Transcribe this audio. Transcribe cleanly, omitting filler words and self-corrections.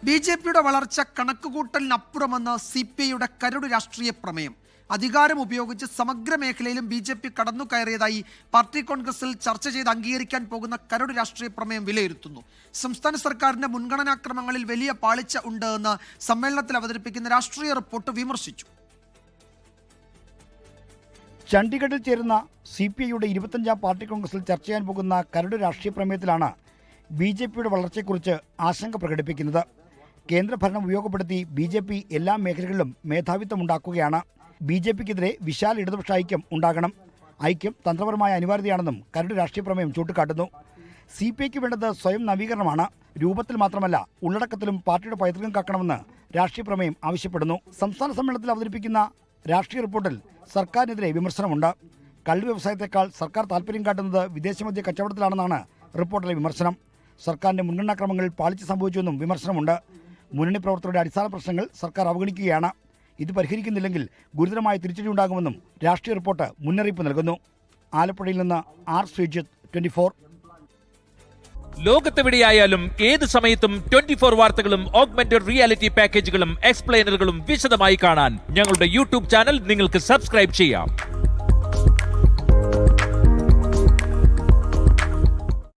ബി.ജെ.പിയുടെ വളർച്ച കണക്കുകൂട്ടലിനപ്പുറമെന്ന് CPIയുടെ കരട് രാഷ്ട്രീയ പ്രമേയം. അധികാരം ഉപയോഗിച്ച് സമഗ്ര മേഖലയിലും ബി.ജെ.പി കടന്നു കയറിയതായി പാർട്ടി കോൺഗ്രസിൽ ചർച്ച ചെയ്ത് അംഗീകരിക്കാൻ പോകുന്ന കരട് രാഷ്ട്രീയ പ്രമേയം വിലയിരുത്തുന്നു. സംസ്ഥാന സർക്കാരിന്റെ മുൻഗണനാക്രമങ്ങളിൽ വലിയ പാളിച്ച ഉണ്ട് എന്ന് സമ്മേളനത്തിൽ അവതരിപ്പിക്കുന്ന രാഷ്ട്രീയ റിപ്പോർട്ട് വിമർശിച്ചു. ചണ്ഡീഗഡിൽ ചേരുന്ന CPIയുടെ 25ാം പാർട്ടി കോൺഗ്രസിൽ ചർച്ച ചെയ്യാൻ പോകുന്ന കരട് രാഷ്ട്രീയ പ്രമേയത്തിലാണ് ബി.ജെ.പിയുടെ വളർച്ചയെക്കുറിച്ച് ആശങ്ക പ്രകടിപ്പിക്കുന്നത്. കേന്ദ്രഭരണം ഉപയോഗപ്പെടുത്തി ബി.ജെ.പി എല്ലാ മേഖലകളിലും മേധാവിത്വം ഉണ്ടാക്കുകയാണ്. ബി.ജെ.പിക്കെതിരെ വിശാല ഇടതുപക്ഷ ഐക്യം ഉണ്ടാകണം. ഐക്യം തന്ത്രപരമായ അനിവാര്യതയാണെന്നും കരട് രാഷ്ട്രീയ പ്രമേയം ചൂണ്ടിക്കാട്ടുന്നു. CPIക്ക് വേണ്ടത് സ്വയം നവീകരണമാണ്. രൂപത്തിൽ മാത്രമല്ല, ഉള്ളടക്കത്തിലും പാർട്ടിയുടെ പൈതൃകം കാക്കണമെന്ന് രാഷ്ട്രീയ പ്രമേയം ആവശ്യപ്പെടുന്നു. സംസ്ഥാന സമ്മേളനത്തിൽ അവതരിപ്പിക്കുന്ന രാഷ്ട്രീയ റിപ്പോർട്ടിൽ സർക്കാരിനെതിരെ വിമർശനമുണ്ട്. കള്ള് വ്യവസായത്തെക്കാൾ സർക്കാർ താൽപ്പര്യം കാട്ടുന്നത് വിദേശമദ്യ കച്ചവടത്തിലാണെന്നാണ് റിപ്പോർട്ടിലെ വിമർശനം. സർക്കാരിന്റെ മുൻഗണനാക്രമങ്ങളിൽ പാളിച്ച സംഭവിച്ചുവെന്നും വിമർശനമുണ്ട്. മുന്നണി പ്രവർത്തകരുടെ അടിസ്ഥാന പ്രശ്നങ്ങൾ സർക്കാർ അവഗണിക്കുകയാണ്. ഇത് പരിഹരിക്കുന്നില്ലെങ്കിൽ ഗുരുതരമായ തിരിച്ചടിയുണ്ടാകുമെന്നും രാഷ്ട്രീയ റിപ്പോർട്ട് മുന്നറിയിപ്പ് നൽകുന്നു. ആലപ്പുഴയിൽ നിന്ന് R. ശ്രീജിത്ത്, 24. ലോകത്തെവിടെയായാലും ഏത് സമയത്തും 24 വാർത്തകളും ഓഗ്മെന്റഡ് റിയാലിറ്റി പാക്കേജുകളും എക്സ്പ്ലെയിനറുകളും വിശദമായി കാണാൻ ഞങ്ങളുടെ YouTube ചാനൽ നിങ്ങൾക്ക് സബ്സ്ക്രൈബ് ചെയ്യാം.